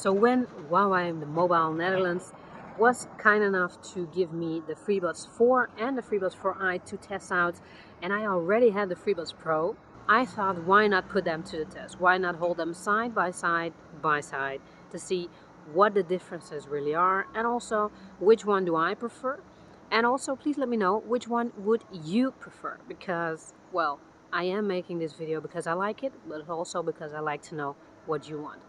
So when Huawei, the Mobile Netherlands, was kind enough to give me the FreeBuds 4 and the FreeBuds 4i to test out, and I already had the FreeBuds Pro, I thought, why not put them to the test? Why not hold them side by side to see what the differences really are, and also which one do I prefer? And also, please let me know which one would you prefer, because, well, I am making this video because I like it, but also because I like to know what you want.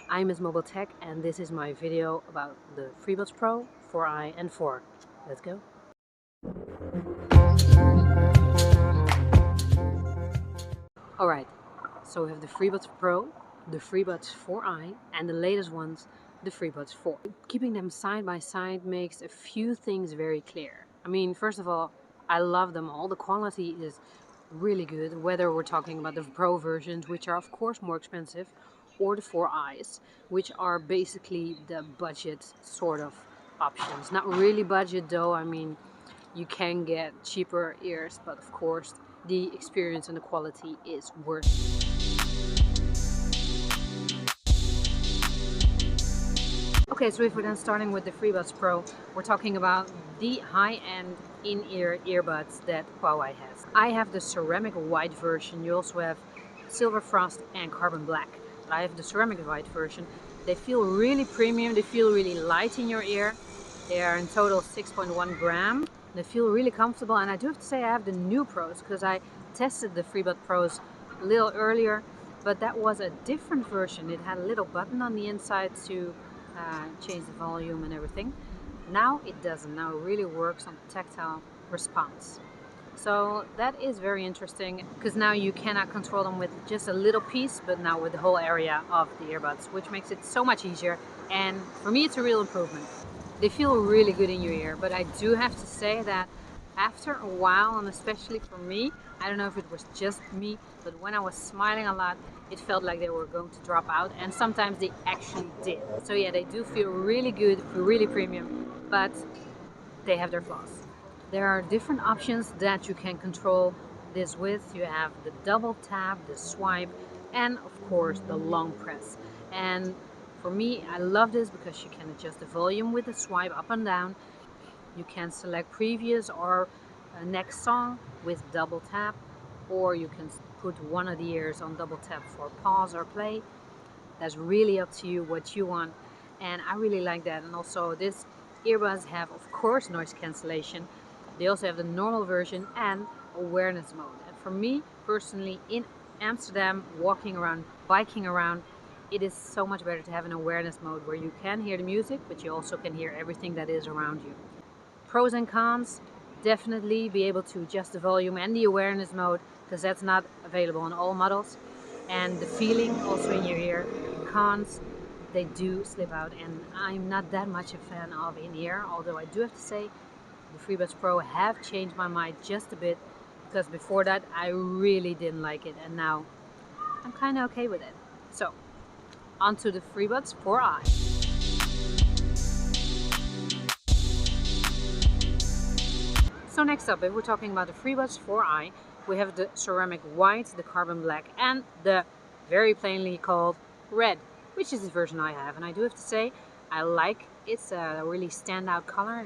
I'm Miss Mobile Tech, and this is my video about the FreeBuds Pro 4i and 4. Let's go. Alright, so we have the FreeBuds Pro, the FreeBuds 4i, and the latest ones, the FreeBuds 4. Keeping them side by side makes a few things very clear. I mean, first of all, I love them all. The quality is really good, whether we're talking about the Pro versions, which are of course more expensive, or the 4i's, which are basically the budget sort of options. Not really budget though, I mean, you can get cheaper ears, but of course the experience and the quality is worth it. Okay, so if we're then starting with the FreeBuds Pro, we're talking about the high-end in-ear earbuds that Huawei has. I have the ceramic white version. You also have silver frost and carbon black. But I have the ceramic white version. They feel really premium. They feel really light in your ear. They are in total 6.1 gram. They feel really comfortable, and I do have to say I have the new Pros because I tested the FreeBuds Pros a little earlier, but that was a different version. It had a little button on the inside to change the volume and everything. Now it doesn't. Now it really works on tactile response. So that is very interesting because now you cannot control them with just a little piece, but now with the whole area of the earbuds, which makes it so much easier. And for me, it's a real improvement. They feel really good in your ear, but I do have to say that after a while, and especially for me, I don't know if it was just me, but when I was smiling a lot, it felt like they were going to drop out, and sometimes they actually did. So yeah, they do feel really good, feel really premium, but they have their flaws. There are different options that you can control this with. You have the double tap, the swipe, and of course the long press. And for me, I love this because you can adjust the volume with the swipe up and down. You can select previous or next song with double tap, or you can put one of the ears on double tap for pause or play. That's really up to you what you want, and I really like that. And also this earbuds have of course noise cancellation. They also have the normal version and awareness mode. And for me personally, in Amsterdam, walking around, biking around, it is so much better to have an awareness mode where you can hear the music, but you also can hear everything that is around you. Pros and cons: definitely be able to adjust the volume and the awareness mode, because that's not available on all models. And the feeling also in your ear. Cons: they do slip out, and I'm not that much a fan of in-ear, although I do have to say the FreeBuds Pro have changed my mind just a bit, because before that I really didn't like it, and now I'm kind of okay with it. So onto the FreeBuds 4i. So next up, if we're talking about the FreeBuds 4i, we have the ceramic white, the carbon black, and the very plainly called red, which is the version I have. And I do have to say, I like it's a really standout color.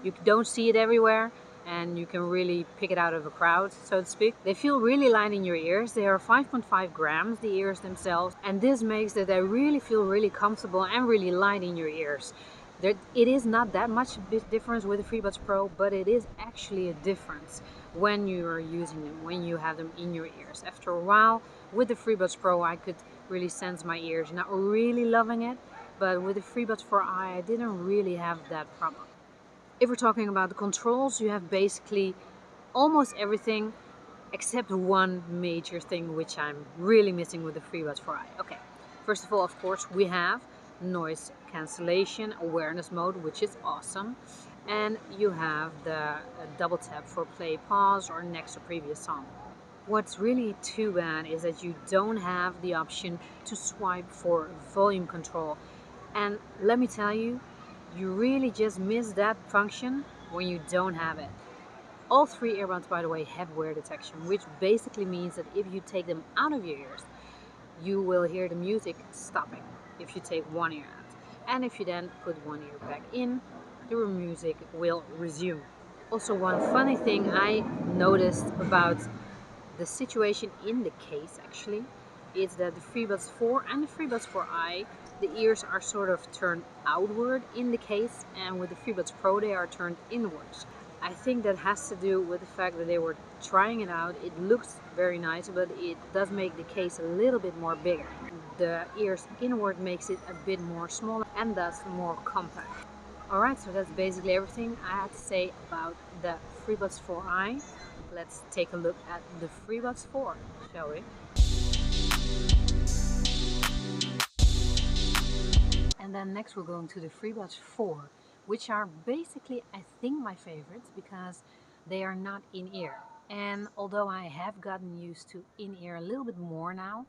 You don't see it everywhere, and you can really pick it out of a crowd, so to speak. They feel really light in your ears. They are 5.5 grams, the ears themselves, and this makes that they really feel really comfortable and really light in your ears. It is not that much difference with the FreeBuds Pro, but it is actually a difference when you are using them, when you have them in your ears. After a while, with the FreeBuds Pro, I could really sense my ears not really loving it, but with the FreeBuds 4i, I didn't really have that problem. If we're talking about the controls, you have basically almost everything except one major thing which I'm really missing with the FreeBuds 4i. Okay, first of all, of course, we have noise cancellation, awareness mode, which is awesome, and you have the double tap for play, pause, or next or previous song. What's really too bad is that you don't have the option to swipe for volume control, and let me tell you, you really just miss that function when you don't have it. All three earbuds, by the way, have wear detection, which basically means that if you take them out of your ears, you will hear the music stopping. if you take one ear out. And if you then put one ear back in, the music will resume. Also, one funny thing I noticed about the situation in the case actually is that the FreeBuds 4 and the FreeBuds 4i, the ears are sort of turned outward in the case, and with the FreeBuds Pro they are turned inwards. I think that has to do with the fact that they were trying it out. It looks very nice, but it does make the case a little bit more bigger. The ears inward makes it a bit more smaller and thus more compact. Alright, so that's basically everything I had to say about the FreeBuds 4i. Let's take a look at the FreeBuds 4, shall we? And then next we're going to the FreeBuds 4, which are basically, I think, my favorites because they are not in-ear. And although I have gotten used to in-ear a little bit more now,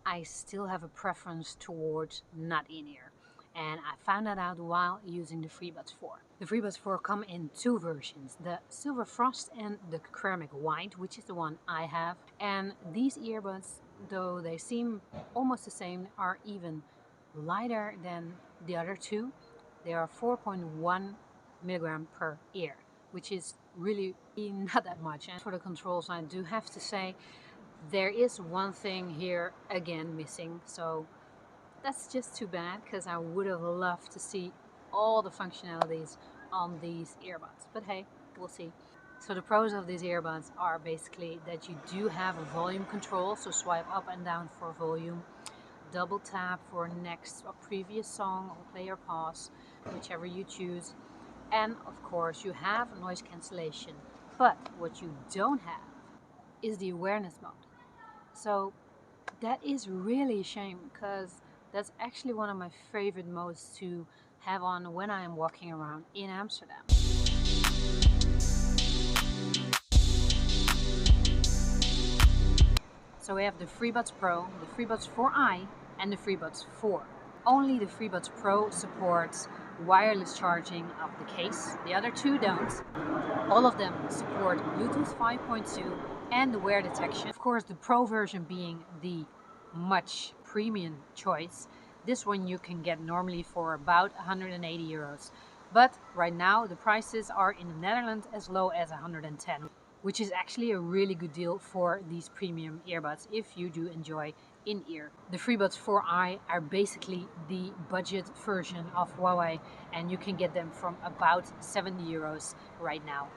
I still have a preference towards not in-ear. And I found that out while using the FreeBuds 4. The FreeBuds 4 come in two versions, the Silver Frost and the Ceramic White, which is the one I have. And these earbuds, though they seem almost the same, are even lighter than the other two. They are 4.1 milligram per ear, which is really not that much. And for the controls, I do have to say there is one thing here again missing, so that's just too bad because I would have loved to see all the functionalities on these earbuds, but hey, we'll see. So the pros of these earbuds are basically that you do have a volume control, so swipe up and down for volume, double tap for next or previous song, or play or pause, whichever you choose, and of course you have noise cancellation. But what you don't have is the awareness mode. So that is really a shame because that's actually one of my favorite modes to have on when I am walking around in Amsterdam. So we have the FreeBuds Pro, the FreeBuds 4i and the FreeBuds 4. Only the FreeBuds Pro supports wireless charging of the case, the other two don't. All of them support Bluetooth 5.2 and the wear detection. Of course, the Pro version being the much premium choice. This one you can get normally for about 180 euros. But right now the prices are in the Netherlands as low as 110, which is actually a really good deal for these premium earbuds if you do enjoy in-ear. The FreeBuds 4i are basically the budget version of Huawei, and you can get them from about 70 euros right now.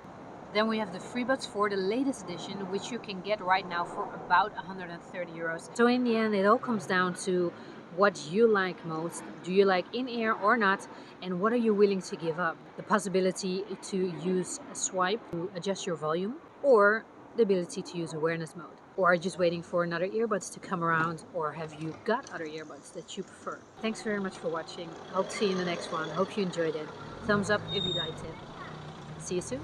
Then we have the FreeBuds 4, the latest edition, which you can get right now for about 130 euros. So in the end, it all comes down to what you like most. Do you like in-ear or not? And what are you willing to give up? The possibility to use a swipe to adjust your volume, or the ability to use awareness mode? Or are you just waiting for another earbuds to come around, or have you got other earbuds that you prefer? Thanks very much for watching. Hope to see you in the next one. Hope you enjoyed it. Thumbs up if you liked it. See you soon.